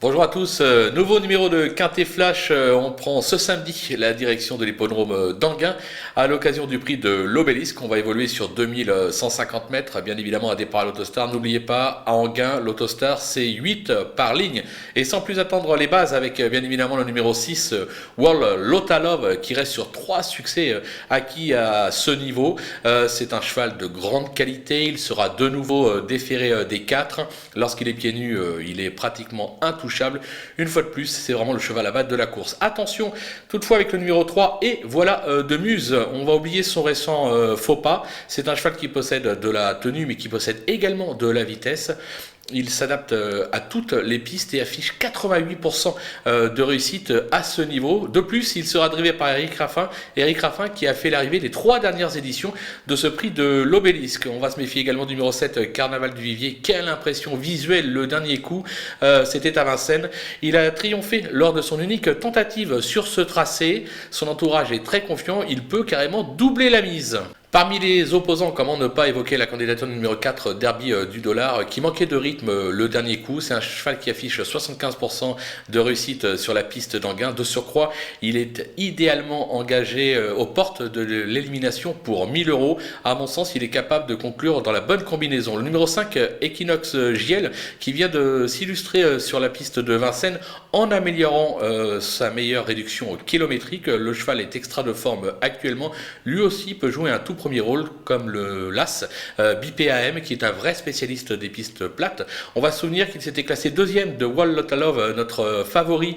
Bonjour à tous, nouveau numéro de Quintet Flash, on prend ce samedi la direction de l'hippodrome d'Anguin à l'occasion du prix de l'Obélisque. On va évoluer sur 2150 mètres, bien évidemment un départ à l'Autostar. N'oubliez pas, à Anguin, l'Autostar c'est 8 par ligne. Et sans plus attendre les bases avec bien évidemment le numéro 6, World Lotalove, qui reste sur 3 succès acquis à ce niveau. C'est un cheval de grande qualité, il sera de nouveau déféré des 4. Lorsqu'il est pieds nus, il est pratiquement intouchable. Une fois de plus, c'est vraiment le cheval à battre de la course. Attention toutefois avec le numéro 3 et voilà de Muse. On va oublier son récent faux pas. C'est un cheval qui possède de la tenue mais qui possède également de la vitesse. Il s'adapte à toutes les pistes et affiche 88% de réussite à ce niveau. De plus, il sera drivé par Eric Raffin. Eric Raffin qui a fait l'arrivée des 3 dernières éditions de ce prix de l'Obélisque. On va se méfier également du numéro 7, Carnaval du Vivier. Quelle impression visuelle le dernier coup. C'était à Vincennes. Il a triomphé lors de son unique tentative sur ce tracé. Son entourage est très confiant. Il peut carrément doubler la mise. Parmi les opposants, comment ne pas évoquer la candidature numéro 4, Derby du Dollar, qui manquait de rythme le dernier coup. C'est un cheval qui affiche 75% de réussite sur la piste d'Anguin. De surcroît, il est idéalement engagé aux portes de l'élimination pour 1000 €. À mon sens, il est capable de conclure dans la bonne combinaison. Le numéro 5, Equinox JL, qui vient de s'illustrer sur la piste de Vincennes en améliorant sa meilleure réduction kilométrique. Le cheval est extra de forme actuellement. Lui aussi peut jouer un tout premier rôle comme le LAS BPAM qui est un vrai spécialiste des pistes plates. On va se souvenir qu'il s'était classé deuxième de World Lotalove, notre favori.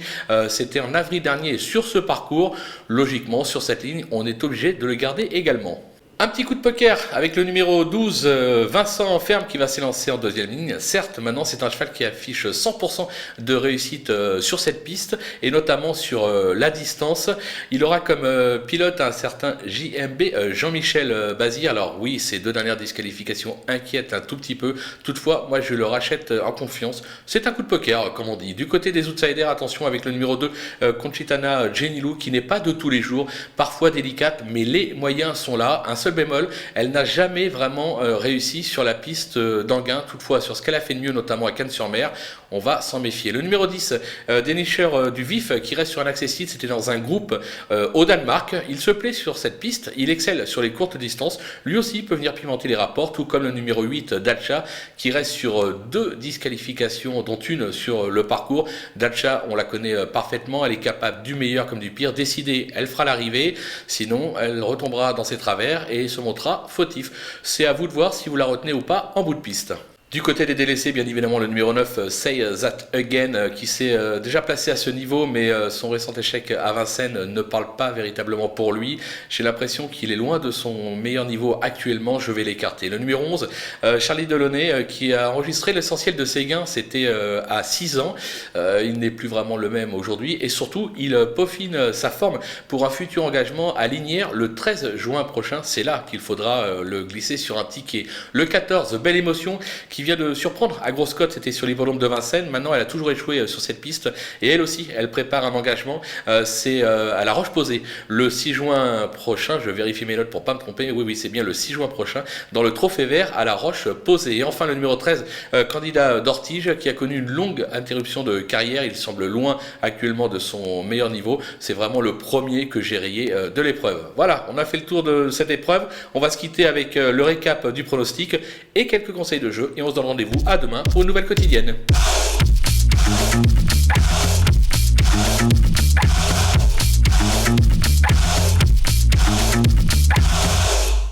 C'était en avril dernier sur ce parcours. Logiquement, sur cette ligne, on est obligé de le garder également. Un petit coup de poker avec le numéro 12, Vincent Ferme, qui va s'élancer en deuxième ligne. Certes, maintenant c'est un cheval qui affiche 100% de réussite sur cette piste et notamment sur la distance. Il aura comme pilote un certain JMB, Jean-Michel Bazir. Alors oui, ces 2 dernières disqualifications inquiètent un tout petit peu. Toutefois, moi je le rachète en confiance. C'est un coup de poker, comme on dit. Du côté des outsiders, attention avec le numéro 2, Conchitana Genilou, qui n'est pas de tous les jours, parfois délicate, mais les moyens sont là. Un seul bémol, elle n'a jamais vraiment réussi sur la piste d'Anguin. Toutefois, sur ce qu'elle a fait de mieux, notamment à Cannes-sur-Mer, on va s'en méfier. Le numéro 10, Dénicheur du Vif, qui reste sur un accessible, c'était dans un groupe au Danemark. Il se plaît sur cette piste, il excelle sur les courtes distances. Lui aussi peut venir pimenter les rapports, tout comme le numéro 8, Dacha, qui reste sur 2 disqualifications, dont une sur le parcours. Dacha, on la connaît parfaitement, elle est capable du meilleur comme du pire. Décidée, elle fera l'arrivée, sinon elle retombera dans ses travers et se montrera fautif. C'est à vous de voir si vous la retenez ou pas en bout de piste. Du côté des délaissés, bien évidemment, le numéro 9, Say That Again, qui s'est déjà placé à ce niveau, mais son récent échec à Vincennes ne parle pas véritablement pour lui. J'ai l'impression qu'il est loin de son meilleur niveau actuellement, je vais l'écarter. Le numéro 11, Charlie Delaunay, qui a enregistré l'essentiel de ses gains, c'était à 6 ans. Il n'est plus vraiment le même aujourd'hui, et surtout, il peaufine sa forme pour un futur engagement à Lignières le 13 juin prochain. C'est là qu'il faudra le glisser sur un ticket. Le 14, Belle Émotion, qui vient de surprendre à grosse cote, c'était sur l'hippodrome de Vincennes. Maintenant, elle a toujours échoué sur cette piste et elle aussi, elle prépare un engagement. C'est à la Roche-Posay le 6 juin prochain. Je vérifie mes notes pour pas me tromper. Oui, c'est bien le 6 juin prochain dans le Trophée Vert à la Roche-Posay. Et enfin, le numéro 13, candidat d'Ortige, qui a connu une longue interruption de carrière. Il semble loin actuellement de son meilleur niveau. C'est vraiment le premier que j'ai rayé de l'épreuve. Voilà, on a fait le tour de cette épreuve. On va se quitter avec le récap du pronostic et quelques conseils de jeu. Et on se donne rendez-vous à demain pour une nouvelle quotidienne.